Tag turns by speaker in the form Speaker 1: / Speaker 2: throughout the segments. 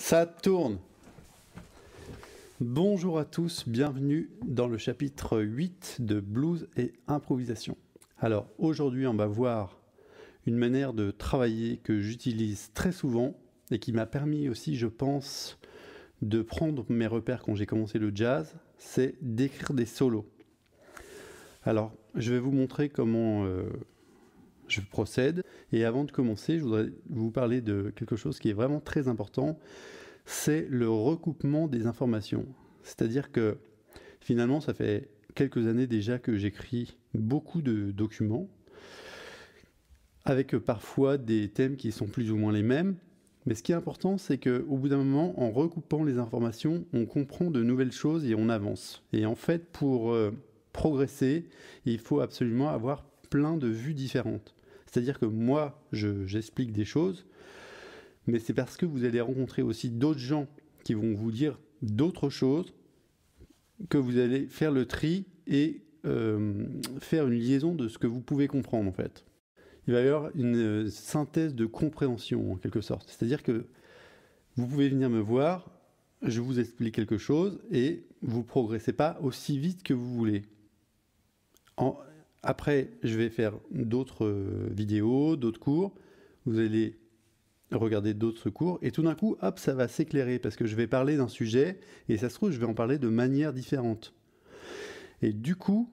Speaker 1: Ça tourne. Bonjour à tous, bienvenue dans le chapitre 8 de Blues et Improvisation. Alors aujourd'hui on va voir une manière de travailler que j'utilise très souvent et qui m'a permis aussi, je pense, de prendre mes repères quand j'ai commencé le jazz, c'est d'écrire des solos. Alors je vais vous montrer comment je procède, et avant de commencer je voudrais vous parler de quelque chose qui est vraiment très important, c'est le recoupement des informations. C'est-à-dire que finalement ça fait quelques années déjà que j'écris beaucoup de documents avec parfois des thèmes qui sont plus ou moins les mêmes, mais ce qui est important c'est qu'au bout d'un moment, en recoupant les informations, on comprend de nouvelles choses et on avance. Et en fait, pour progresser, il faut absolument avoir plein de vues différentes. C'est-à-dire que moi, j'explique des choses, mais c'est parce que vous allez rencontrer aussi d'autres gens qui vont vous dire d'autres choses que vous allez faire le tri et faire une liaison de ce que vous pouvez comprendre en fait. Il va y avoir une synthèse de compréhension en quelque sorte. C'est-à-dire que vous pouvez venir me voir, je vous explique quelque chose et vous ne progressez pas aussi vite que vous voulez. Après, je vais faire d'autres vidéos, d'autres cours. Vous allez regarder d'autres cours et tout d'un coup, hop, ça va s'éclairer parce que je vais parler d'un sujet et ça se trouve, je vais en parler de manière différente. Et du coup,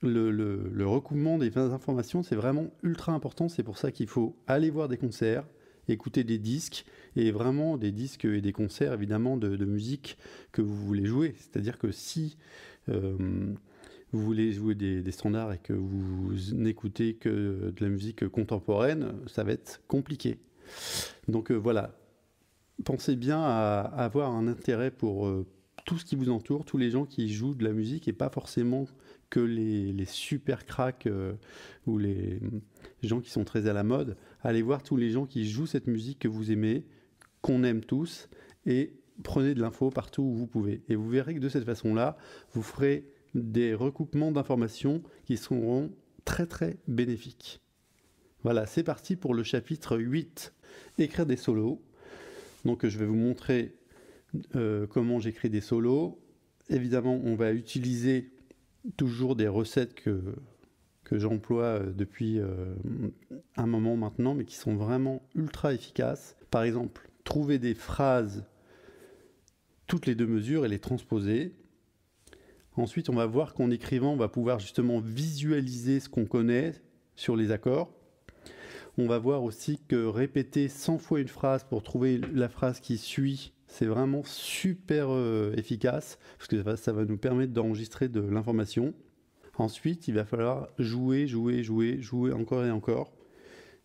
Speaker 1: le recoupement des informations, c'est vraiment ultra important. C'est pour ça qu'il faut aller voir des concerts, écouter des disques et vraiment des disques et des concerts évidemment de musique que vous voulez jouer. C'est-à-dire que si vous voulez jouer des standards et que vous n'écoutez que de la musique contemporaine, ça va être compliqué. Donc voilà, pensez bien à avoir un intérêt pour tout ce qui vous entoure, tous les gens qui jouent de la musique et pas forcément que les super cracks ou les gens qui sont très à la mode. Allez voir tous les gens qui jouent cette musique que vous aimez, qu'on aime tous, et prenez de l'info partout où vous pouvez. Et vous verrez que de cette façon-là, vous ferez des recoupements d'informations qui seront très très bénéfiques. Voilà, c'est parti pour le chapitre 8, écrire des solos. Donc je vais vous montrer comment j'écris des solos. Évidemment, on va utiliser toujours des recettes que j'emploie depuis un moment maintenant, mais qui sont vraiment ultra efficaces. Par exemple, trouver des phrases toutes les deux mesures et les transposer. Ensuite, on va voir qu'en écrivant, on va pouvoir justement visualiser ce qu'on connaît sur les accords. On va voir aussi que répéter 100 fois une phrase pour trouver la phrase qui suit, c'est vraiment super efficace, parce que ça va nous permettre d'enregistrer de l'information. Ensuite, il va falloir jouer encore et encore.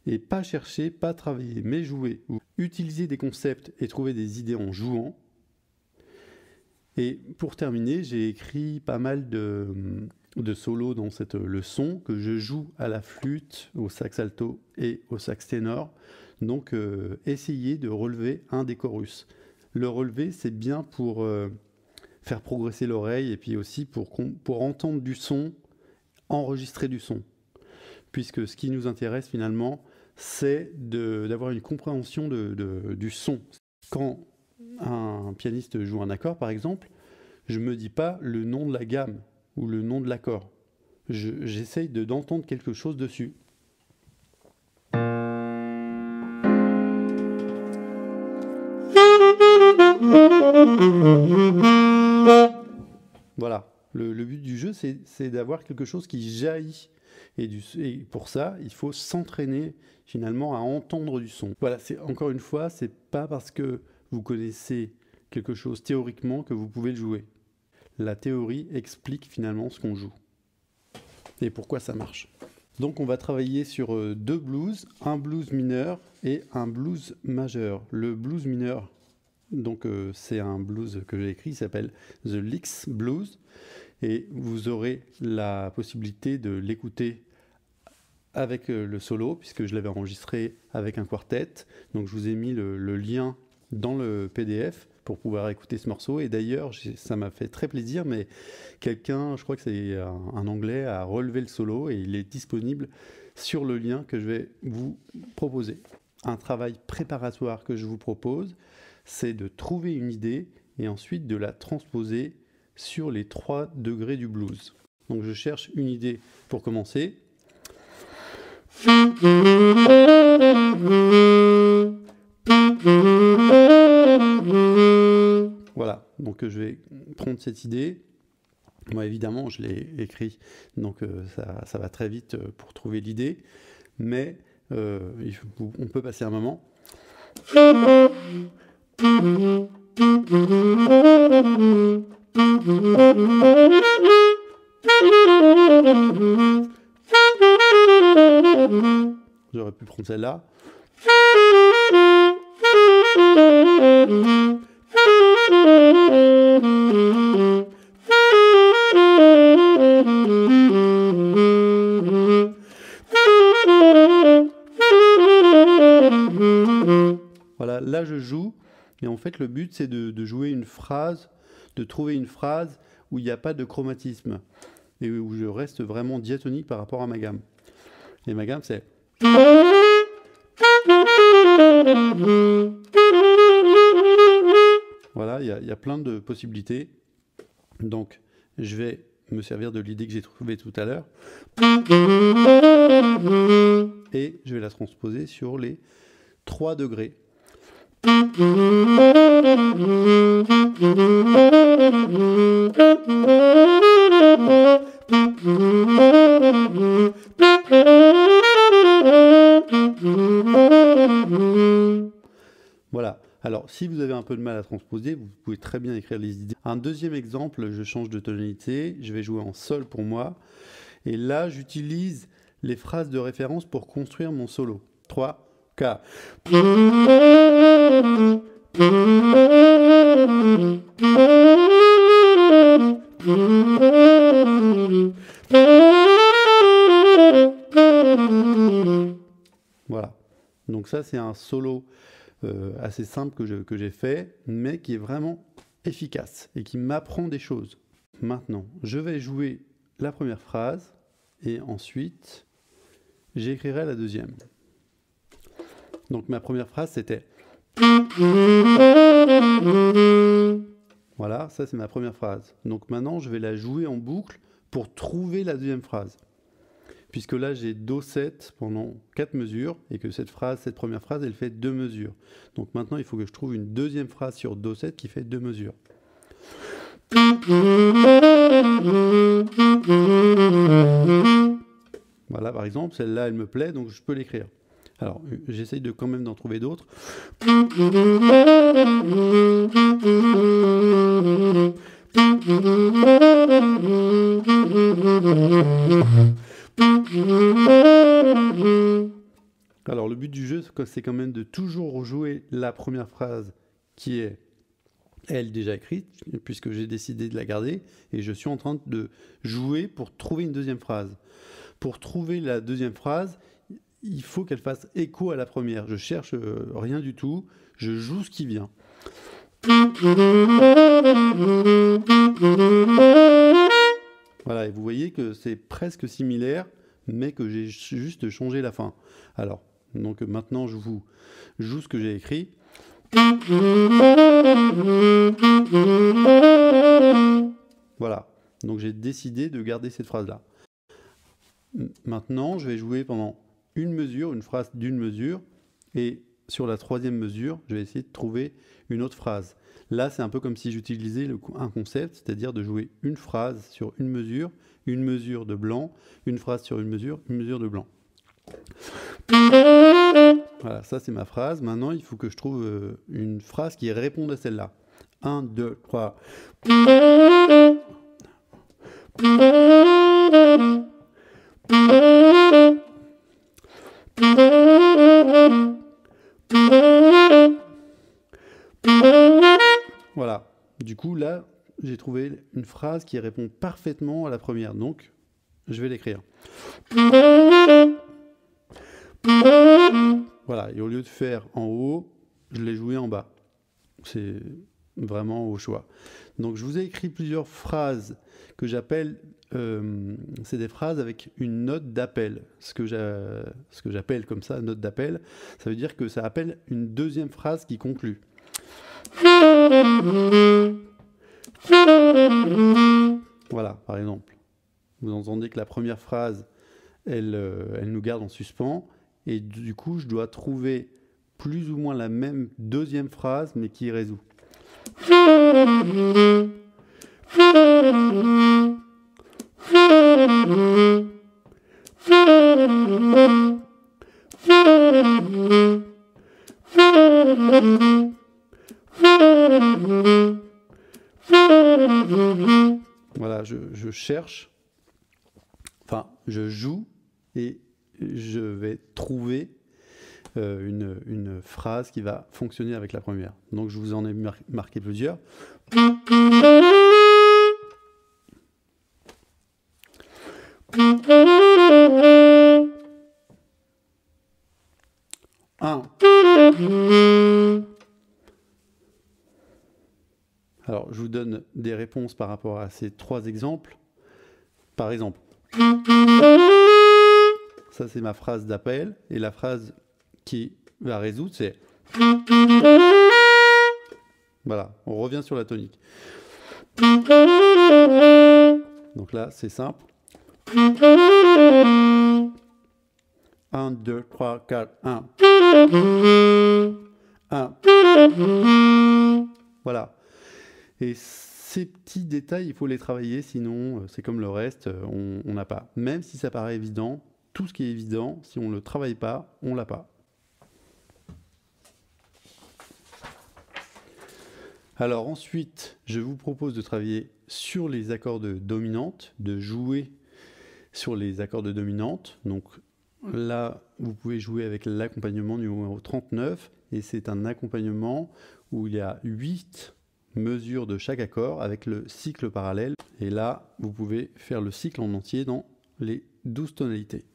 Speaker 1: Et pas chercher, pas travailler, mais jouer. Utiliser des concepts et trouver des idées en jouant. Et pour terminer, j'ai écrit pas mal de solos dans cette leçon que je joue à la flûte, au sax alto et au sax ténor. Donc essayez de relever un des chorus. Le relever, c'est bien pour faire progresser l'oreille et puis aussi pour entendre du son, enregistrer du son. Puisque ce qui nous intéresse finalement, c'est d'avoir une compréhension du son. Quand un pianiste joue un accord par exemple, je ne me dis pas le nom de la gamme ou le nom de l'accord. J'essaye d'entendre quelque chose dessus. Voilà, le but du jeu c'est d'avoir quelque chose qui jaillit. Et pour ça, il faut s'entraîner finalement à entendre du son. Voilà, encore une fois, c'est pas parce que vous connaissez quelque chose théoriquement que vous pouvez le jouer. La théorie explique finalement ce qu'on joue et pourquoi ça marche. Donc on va travailler sur deux blues, un blues mineur et un blues majeur. Le blues mineur, donc c'est un blues que j'ai écrit, il s'appelle The Licks Blues, et vous aurez la possibilité de l'écouter avec le solo, puisque je l'avais enregistré avec un quartet. Donc je vous ai mis le lien dans le PDF pour pouvoir écouter ce morceau. Et d'ailleurs, ça m'a fait très plaisir, mais quelqu'un, je crois que c'est un Anglais, a relevé le solo et il est disponible sur le lien que je vais vous proposer. un travail préparatoire que je vous propose, c'est de trouver une idée et ensuite de la transposer sur les 3 degrés du blues. Donc je cherche une idée pour commencer. Voilà, donc je vais prendre cette idée. Moi, évidemment, je l'ai écrit, donc ça va très vite pour trouver l'idée, mais on peut passer un moment. J'aurais pu prendre celle-là. Voilà, là je joue, et en fait le but c'est de jouer une phrase, de trouver une phrase où il n'y a pas de chromatisme, et où je reste vraiment diatonique par rapport à ma gamme. Et ma gamme c'est... Voilà, il y a plein de possibilités. Donc, je vais me servir de l'idée que j'ai trouvée tout à l'heure. Et je vais la transposer sur les 3 degrés. Voilà. Alors, si vous avez un peu de mal à transposer, vous pouvez très bien écrire les idées. Un deuxième exemple, je change de tonalité, je vais jouer en sol pour moi. Et là, j'utilise les phrases de référence pour construire mon solo. 3, 4. Voilà. Donc ça, c'est un solo assez simple que j'ai fait, mais qui est vraiment efficace et qui m'apprend des choses. Maintenant, je vais jouer la première phrase et ensuite, j'écrirai la deuxième. Donc ma première phrase, c'était... Voilà, ça c'est ma première phrase. Donc maintenant, je vais la jouer en boucle pour trouver la deuxième phrase. Puisque là, j'ai Do7 pendant 4 mesures, et que cette première phrase, elle fait 2 mesures. Donc maintenant, il faut que je trouve une deuxième phrase sur Do7 qui fait 2 mesures. Voilà, par exemple, celle-là, elle me plaît, donc je peux l'écrire. Alors, j'essaye quand même d'en trouver d'autres. Alors, le but du jeu, c'est quand même de toujours jouer la première phrase qui est, elle, déjà écrite, puisque j'ai décidé de la garder, et je suis en train de jouer pour trouver une deuxième phrase. Pour trouver la deuxième phrase, il faut qu'elle fasse écho à la première. Je cherche rien du tout, je joue ce qui vient. Voilà, et vous voyez que c'est presque similaire, mais que j'ai juste changé la fin. Alors, donc maintenant je vous joue ce que j'ai écrit. Voilà, donc j'ai décidé de garder cette phrase-là. Maintenant, je vais jouer pendant une mesure, une phrase d'une mesure, et sur la troisième mesure, je vais essayer de trouver une autre phrase. Là, c'est un peu comme si j'utilisais un concept, c'est-à-dire de jouer une phrase sur une mesure de blanc, une phrase sur une mesure de blanc. Voilà, ça c'est ma phrase. Maintenant, il faut que je trouve une phrase qui réponde à celle-là. 1, 2, 3. Voilà. Du coup, là, j'ai trouvé une phrase qui répond parfaitement à la première. Donc, je vais l'écrire. Voilà. Et au lieu de faire en haut, je l'ai joué en bas. vraiment au choix. Donc je vous ai écrit plusieurs phrases que j'appelle, c'est des phrases avec une note d'appel. Ce que j'appelle comme ça, note d'appel, ça veut dire que ça appelle une deuxième phrase qui conclut. Voilà, par exemple. Vous entendez que la première phrase, elle nous garde en suspens, et du coup, je dois trouver plus ou moins la même deuxième phrase, mais qui résout. Voilà, je cherche, enfin, je joue et je vais trouver une phrase qui va fonctionner avec la première. Donc, je vous en ai marqué plusieurs. Alors, je vous donne des réponses par rapport à ces 3 exemples. Par exemple, ça c'est ma phrase d'appel, et la phrase qui va résoudre, c'est... Voilà, on revient sur la tonique. Donc là, c'est simple. 1, 2, 3, 4, 1. 1. Voilà. Et ces petits détails, il faut les travailler, sinon c'est comme le reste, on n'a pas. Même si ça paraît évident, tout ce qui est évident, si on ne le travaille pas, on ne l'a pas. Alors ensuite, je vous propose de travailler sur les accords de dominante, de jouer sur les accords de dominante. Donc là, vous pouvez jouer avec l'accompagnement numéro 39, et c'est un accompagnement où il y a 8 mesures de chaque accord avec le cycle parallèle. Et là, vous pouvez faire le cycle en entier dans les 12 tonalités.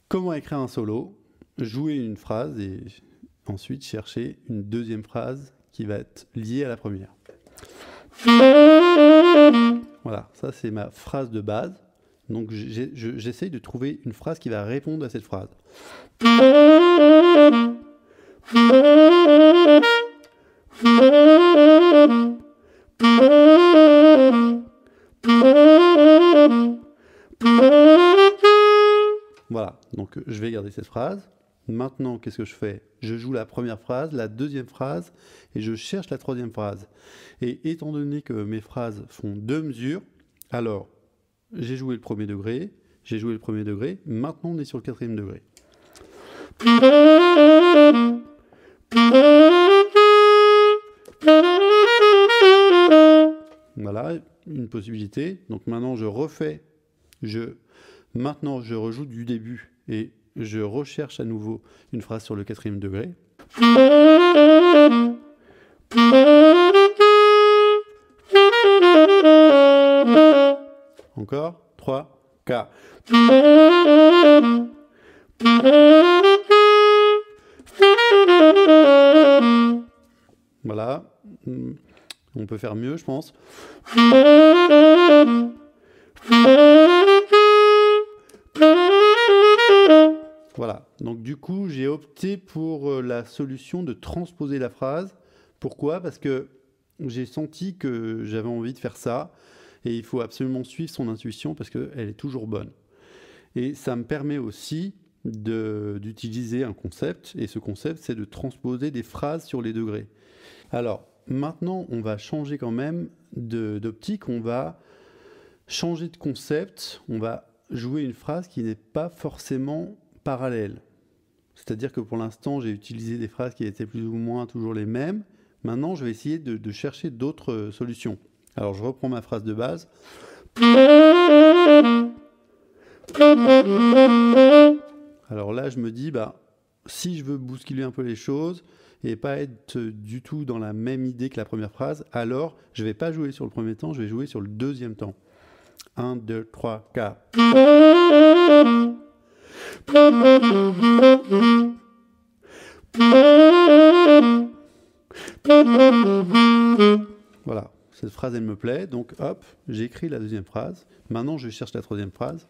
Speaker 1: Comment écrire un solo? Jouer une phrase et ensuite chercher une deuxième phrase qui va être liée à la première. Voilà, ça c'est ma phrase de base. Donc j'essaye de trouver une phrase qui va répondre à cette phrase. Voilà, donc je vais garder cette phrase. Maintenant, qu'est-ce que je fais? Je joue la première phrase, la deuxième phrase, et je cherche la troisième phrase. Et étant donné que mes phrases font 2 mesures, alors j'ai joué le premier degré, j'ai joué le premier degré, maintenant on est sur le 4e degré. Voilà, une possibilité. Donc maintenant je refais, maintenant je rejoue du début et je recherche à nouveau une phrase sur le 4e degré. Encore, 3, 4. Voilà, on peut faire mieux, je pense. Voilà, donc du coup, j'ai opté pour la solution de transposer la phrase. Pourquoi? Parce que j'ai senti que j'avais envie de faire ça, et il faut absolument suivre son intuition parce qu'elle est toujours bonne. Et ça me permet aussi d'utiliser un concept, et ce concept, c'est de transposer des phrases sur les degrés. Alors, maintenant, on va changer quand même d'optique, on va changer de concept, on va jouer une phrase qui n'est pas forcément parallèle. C'est-à-dire que pour l'instant, j'ai utilisé des phrases qui étaient plus ou moins toujours les mêmes. Maintenant, je vais essayer de chercher d'autres solutions. Alors, je reprends ma phrase de base. Alors là, je me dis, si je veux bousculer un peu les choses et pas être du tout dans la même idée que la première phrase, alors je ne vais pas jouer sur le premier temps, je vais jouer sur le deuxième temps. 1, 2, 3, 4. Voilà, cette phrase, elle me plaît. Donc, hop, j'ai écrit la deuxième phrase. Maintenant, je cherche la troisième phrase.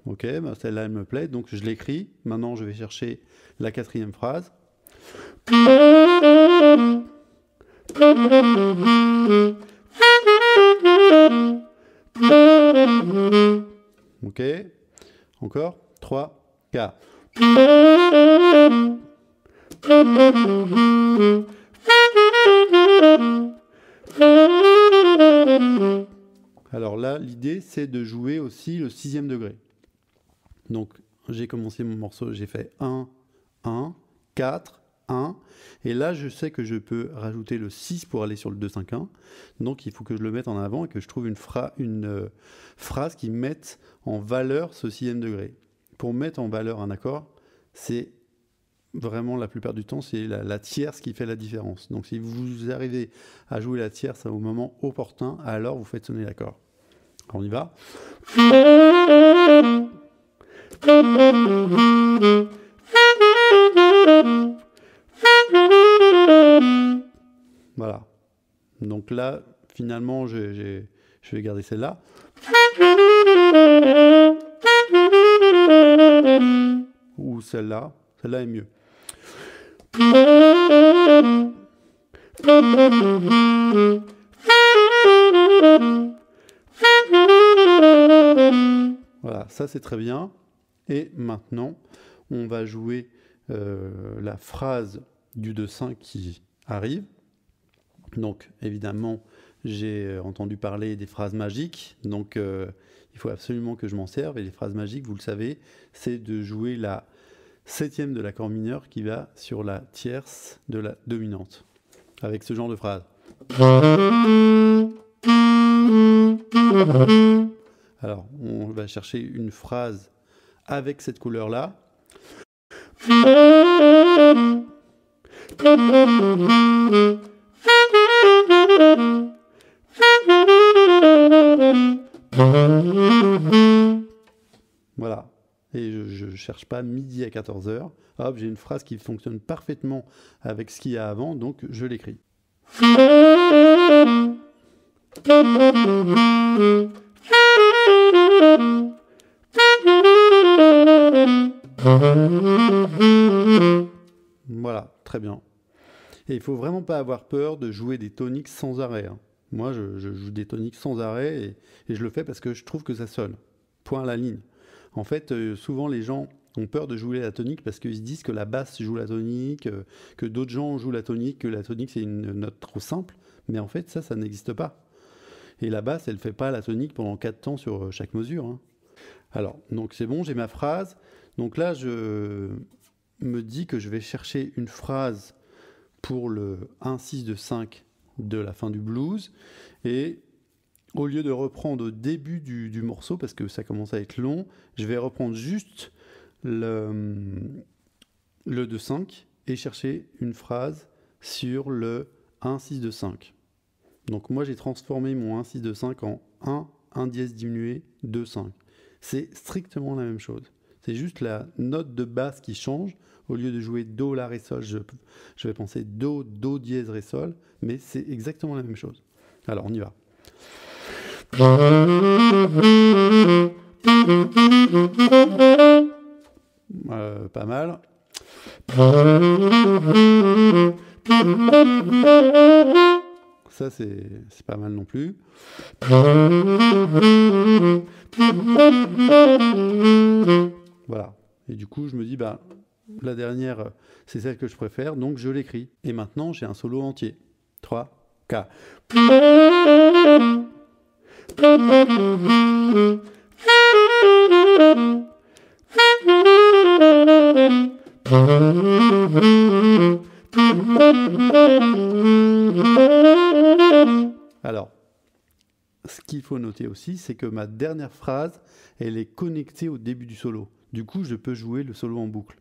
Speaker 1: Ok, bah celle-là, elle me plaît. Donc, je l'écris. Maintenant, je vais chercher la quatrième phrase. Ok, encore 3, 4. Alors là, l'idée, c'est de jouer aussi le sixième degré. Donc, j'ai commencé mon morceau, j'ai fait 1, 1, 4, 1. Et là, je sais que je peux rajouter le 6 pour aller sur le 2, 5, 1. Donc, il faut que je le mette en avant et que je trouve une phrase qui mette en valeur ce sixième degré. Pour mettre en valeur un accord, c'est vraiment la plupart du temps, c'est la tierce qui fait la différence. Donc, si vous arrivez à jouer la tierce au moment opportun, alors vous faites sonner l'accord. On y va. Voilà. Donc là, finalement, je vais garder celle-là. Ou celle-là. Celle-là est mieux. Voilà, ça c'est très bien. Et maintenant, on va jouer la phrase du 2-5 qui arrive. Donc, évidemment, j'ai entendu parler des phrases magiques. Donc, il faut absolument que je m'en serve. Et les phrases magiques, vous le savez, c'est de jouer la septième de l'accord mineur qui va sur la tierce de la dominante. Avec ce genre de phrase. Alors, on va chercher une phrase avec cette couleur-là. Voilà. Et je ne cherche pas midi à 14h. Hop, j'ai une phrase qui fonctionne parfaitement avec ce qu'il y a avant, donc je l'écris. Voilà, très bien. Et il ne faut vraiment pas avoir peur de jouer des toniques sans arrêt. Hein. Moi, je joue des toniques sans arrêt et je le fais parce que je trouve que ça sonne. Point à la ligne. En fait, souvent les gens ont peur de jouer la tonique parce qu'ils se disent que la basse joue la tonique, que d'autres gens jouent la tonique, que la tonique c'est une note trop simple. Mais en fait, ça n'existe pas. Et la basse, elle ne fait pas la tonique pendant 4 temps sur chaque mesure. Hein. Alors, donc c'est bon, j'ai ma phrase. Donc là, je me dis que je vais chercher une phrase pour le 1-6 de 5 de la fin du blues. Et au lieu de reprendre au début du morceau, parce que ça commence à être long, je vais reprendre juste le 2-5 et chercher une phrase sur le 1-6 de 5. Donc moi j'ai transformé mon 1-6 de 5 en 1 dièse diminué 2-5. C'est strictement la même chose. C'est juste la note de basse qui change. Au lieu de jouer Do, La, Ré, Sol, je vais penser Do, Do dièse, Ré, Sol, mais c'est exactement la même chose. Alors on y va. Pas mal. Ça, c'est pas mal non plus. Voilà. Et du coup, je me dis, bah, la dernière, c'est celle que je préfère, donc je l'écris. Et maintenant, j'ai un solo entier. 3, 4. Alors, ce qu'il faut noter aussi, c'est que ma dernière phrase, elle est connectée au début du solo. Du coup, je peux jouer le solo en boucle.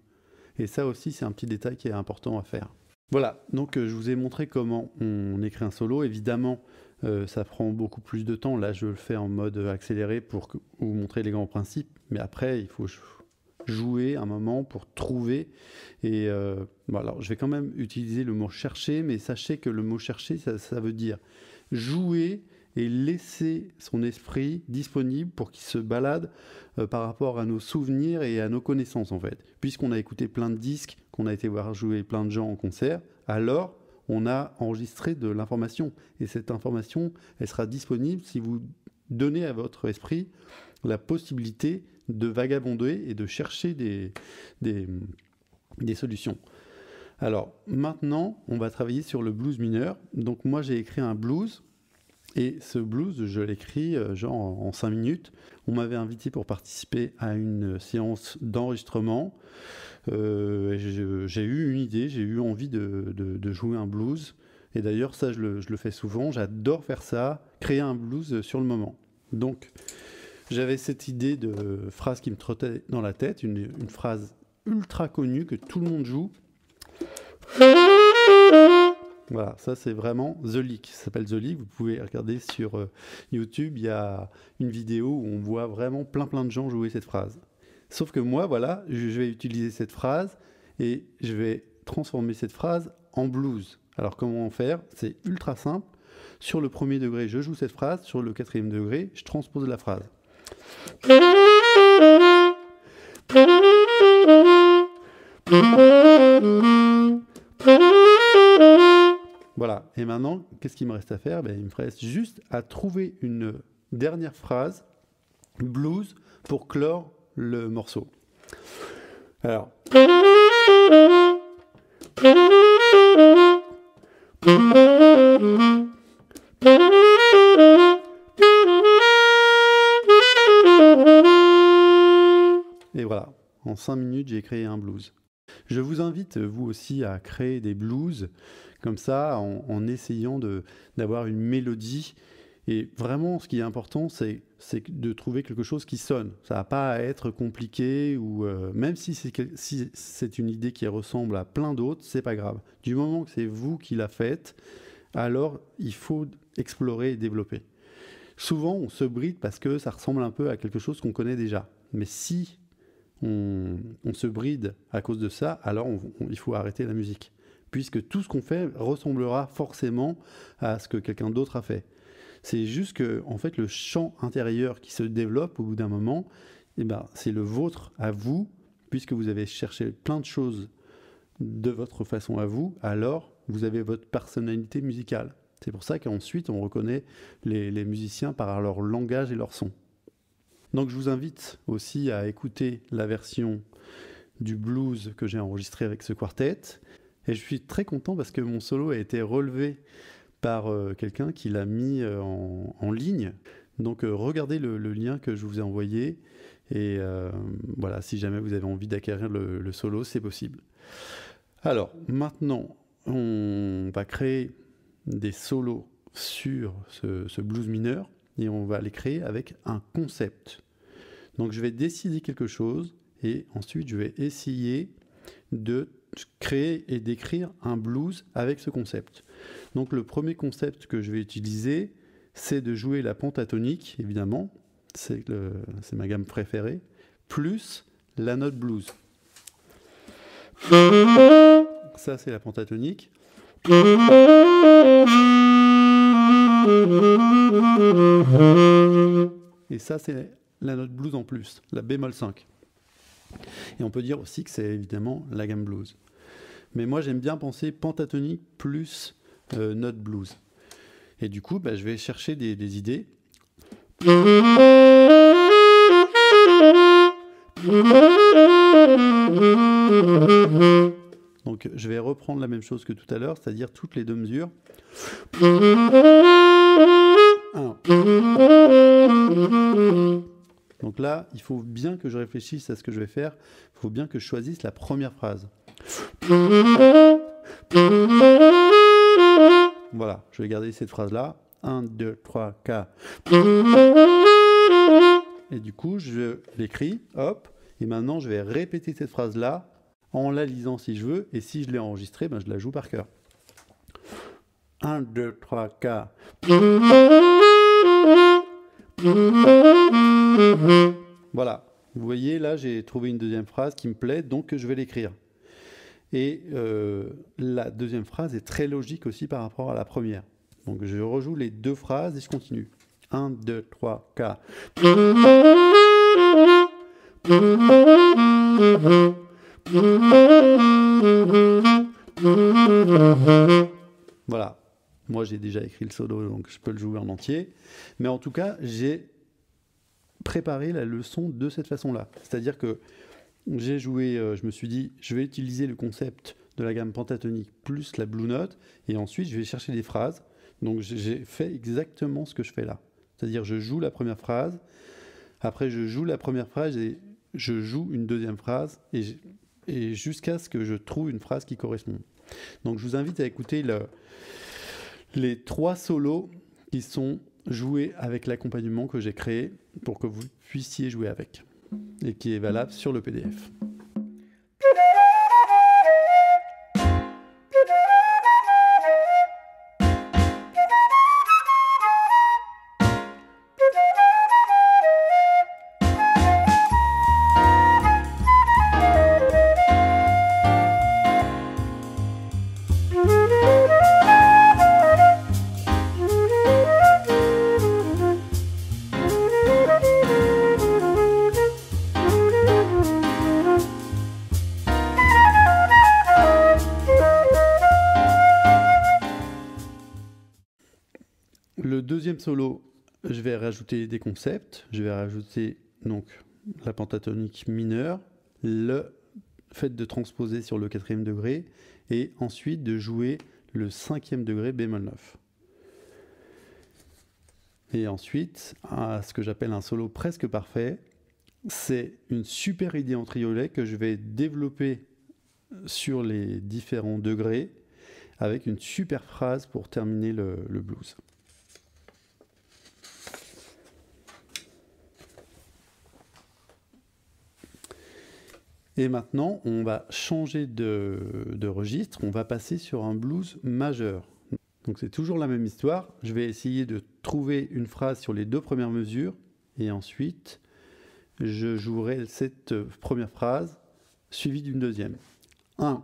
Speaker 1: Et ça aussi, c'est un petit détail qui est important à faire. Voilà, donc je vous ai montré comment on écrit un solo. Évidemment, ça prend beaucoup plus de temps. Là, je le fais en mode accéléré pour vous montrer les grands principes. Mais après, il faut jouer un moment, pour trouver. Et voilà, je vais quand même utiliser le mot chercher, mais sachez que le mot chercher, ça veut dire jouer et laisser son esprit disponible pour qu'il se balade par rapport à nos souvenirs et à nos connaissances en fait. Puisqu'on a écouté plein de disques, qu'on a été voir jouer plein de gens en concert, alors on a enregistré de l'information. Et cette information, elle sera disponible si vous donnez à votre esprit la possibilité de vagabonder et de chercher des solutions. Alors maintenant, on va travailler sur le blues mineur. Donc moi, j'ai écrit un blues. Et ce blues, je l'écris genre en 5 minutes. On m'avait invité pour participer à une séance d'enregistrement. J'ai eu une idée, j'ai eu envie de jouer un blues. Et d'ailleurs, ça, je le fais souvent. J'adore faire ça, créer un blues sur le moment. Donc, j'avais cette idée de phrase qui me trottait dans la tête, une phrase ultra connue que tout le monde joue. Voilà, ça c'est vraiment The Lick, ça s'appelle The Lick, vous pouvez regarder sur YouTube, il y a une vidéo où on voit vraiment plein de gens jouer cette phrase. Sauf que moi, voilà, je vais utiliser cette phrase et je vais transformer cette phrase en blues. Alors comment faire? C'est ultra simple. Sur le premier degré, je joue cette phrase, sur le quatrième degré, je transpose la phrase. Voilà, et maintenant, qu'est-ce qu'il me reste à faire? Il me reste juste à trouver une dernière phrase blues pour clore le morceau. Alors. Et voilà, en 5 minutes, j'ai créé un blues. Je vous invite, vous aussi, à créer des blues comme ça, en essayant d'avoir une mélodie. Et vraiment, ce qui est important, c'est de trouver quelque chose qui sonne. Ça n'a pas à être compliqué, ou même si c'est une idée qui ressemble à plein d'autres, c'est pas grave. Du moment que c'est vous qui la faites, alors il faut explorer et développer. Souvent, on se bride parce que ça ressemble un peu à quelque chose qu'on connaît déjà. Mais si on se bride à cause de ça, alors il faut arrêter la musique. Puisque tout ce qu'on fait ressemblera forcément à ce que quelqu'un d'autre a fait. C'est juste que, en fait, le chant intérieur qui se développe au bout d'un moment, c'est le vôtre à vous, puisque vous avez cherché plein de choses de votre façon à vous, alors vous avez votre personnalité musicale. C'est pour ça qu'ensuite, on reconnaît les musiciens par leur langage et leur son. Donc je vous invite aussi à écouter la version du blues que j'ai enregistré avec ce quartet. Et je suis très content parce que mon solo a été relevé par quelqu'un qui l'a mis en ligne. Donc regardez le lien que je vous ai envoyé. Et voilà, si jamais vous avez envie d'acquérir le solo, c'est possible. Alors maintenant, on va créer des solos sur ce blues mineur. Et on va les créer avec un concept. Donc je vais décider quelque chose et ensuite je vais essayer de créer et d'écrire un blues avec ce concept. Donc le premier concept que je vais utiliser, c'est de jouer la pentatonique, évidemment, c'est ma gamme préférée, plus la note blues. Ça c'est la pentatonique. Et ça, c'est la note blues en plus, la bémol 5. Et on peut dire aussi que c'est évidemment la gamme blues. Mais moi, j'aime bien penser pentatonique plus note blues. Et du coup, je vais chercher des idées. Donc, je vais reprendre la même chose que tout à l'heure, c'est-à-dire toutes les deux mesures. 1. Donc là, il faut bien que je réfléchisse à ce que je vais faire. Il faut bien que je choisisse la première phrase. Voilà, je vais garder cette phrase-là. 1, 2, 3, 4. Et du coup, je l'écris, hop. Et maintenant, je vais répéter cette phrase-là en la lisant si je veux. Et si je l'ai enregistrée, je la joue par cœur. 1, 2, 3, 4. Voilà. Vous voyez, là, j'ai trouvé une deuxième phrase qui me plaît, donc je vais l'écrire. Et la deuxième phrase est très logique aussi par rapport à la première. Donc je rejoue les deux phrases et je continue. 1, 2, 3, 4. Voilà. Moi, j'ai déjà écrit le solo, donc je peux le jouer en entier. Mais en tout cas, j'ai préparé la leçon de cette façon-là. C'est-à-dire que j'ai joué, je me suis dit, je vais utiliser le concept de la gamme pentatonique plus la Blue Note, et ensuite, je vais chercher des phrases. Donc, j'ai fait exactement ce que je fais là. C'est-à-dire, je joue la première phrase, après, je joue la première phrase et je joue une deuxième phrase, et jusqu'à ce que je trouve une phrase qui correspond. Donc, je vous invite à écouter les 3 solos qui sont joués avec l'accompagnement que j'ai créé pour que vous puissiez jouer avec, et qui est valable sur le PDF. Le deuxième solo, je vais rajouter des concepts. Je vais rajouter donc la pentatonique mineure, le fait de transposer sur le 4e degré et ensuite de jouer le 5e degré bémol 9. Et ensuite, ce que j'appelle un solo presque parfait, c'est une super idée en triolet que je vais développer sur les différents degrés avec une super phrase pour terminer le blues. Et maintenant, on va changer de registre, on va passer sur un blues majeur. Donc c'est toujours la même histoire, je vais essayer de trouver une phrase sur les 2 premières mesures, et ensuite, je jouerai cette première phrase, suivie d'une deuxième. 1.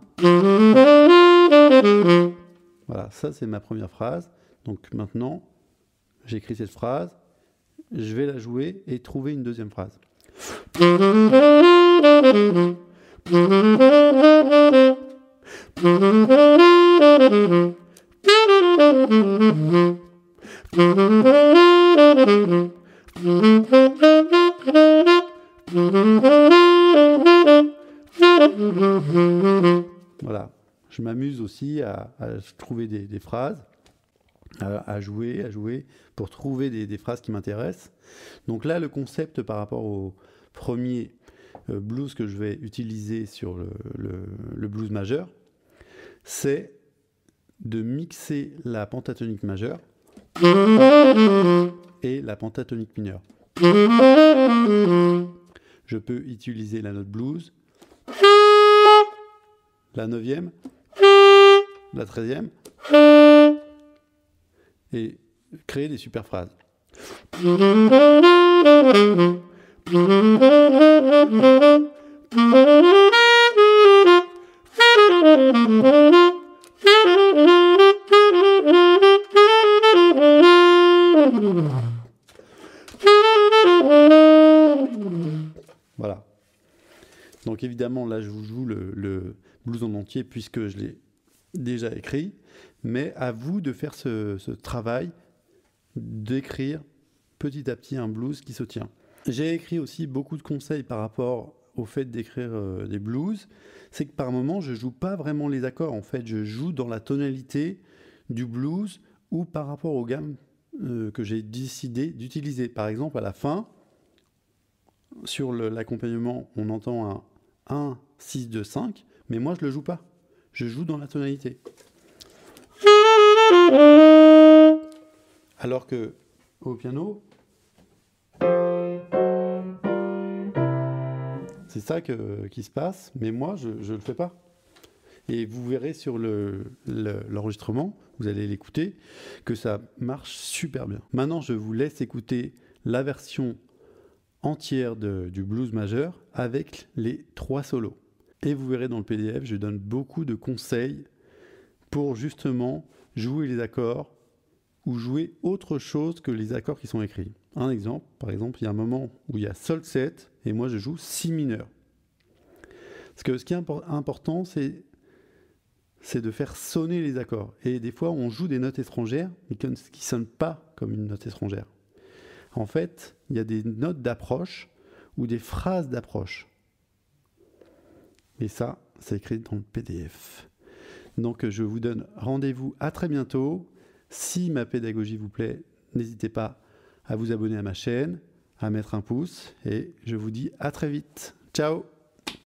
Speaker 1: Voilà, ça c'est ma première phrase. Donc maintenant, j'écris cette phrase, je vais la jouer et trouver une deuxième phrase. Voilà, je m'amuse aussi à trouver des phrases, à jouer pour trouver des phrases qui m'intéressent. Donc là, le concept par rapport au premier blues que je vais utiliser sur le blues majeur, c'est de mixer la pentatonique majeure et la pentatonique mineure. Je peux utiliser la note blues, la 9e, la 13e, et créer des super phrases. Voilà. Donc évidemment, là, je vous joue le blues en entier puisque je l'ai déjà écrit, mais à vous de faire ce travail d'écrire petit à petit un blues qui se tient. J'ai écrit aussi beaucoup de conseils par rapport au fait d'écrire des blues. C'est que par moment, je joue pas vraiment les accords. En fait, je joue dans la tonalité du blues ou par rapport aux gammes que j'ai décidé d'utiliser. Par exemple, à la fin, sur l'accompagnement, on entend un 1, 6, 2, 5, mais moi, je le joue pas. Je joue dans la tonalité. Alors que au piano, c'est ça qui se passe, mais moi, je ne le fais pas. Et vous verrez sur l'enregistrement, vous allez l'écouter, que ça marche super bien. Maintenant, je vous laisse écouter la version entière du blues majeur avec les 3 solos. Et vous verrez dans le PDF, je donne beaucoup de conseils pour justement jouer les accords ou jouer autre chose que les accords qui sont écrits. Un exemple, par exemple, il y a un moment où il y a Sol 7 et moi je joue Si mineur. Parce que ce qui est important, c'est de faire sonner les accords. Et des fois, on joue des notes étrangères, mais qui ne sonnent pas comme une note étrangère. En fait, il y a des notes d'approche ou des phrases d'approche. Et ça, c'est écrit dans le PDF. Donc, je vous donne rendez-vous à très bientôt. Si ma pédagogie vous plaît, n'hésitez pas à vous abonner à ma chaîne, à mettre un pouce, et je vous dis à très vite. Ciao!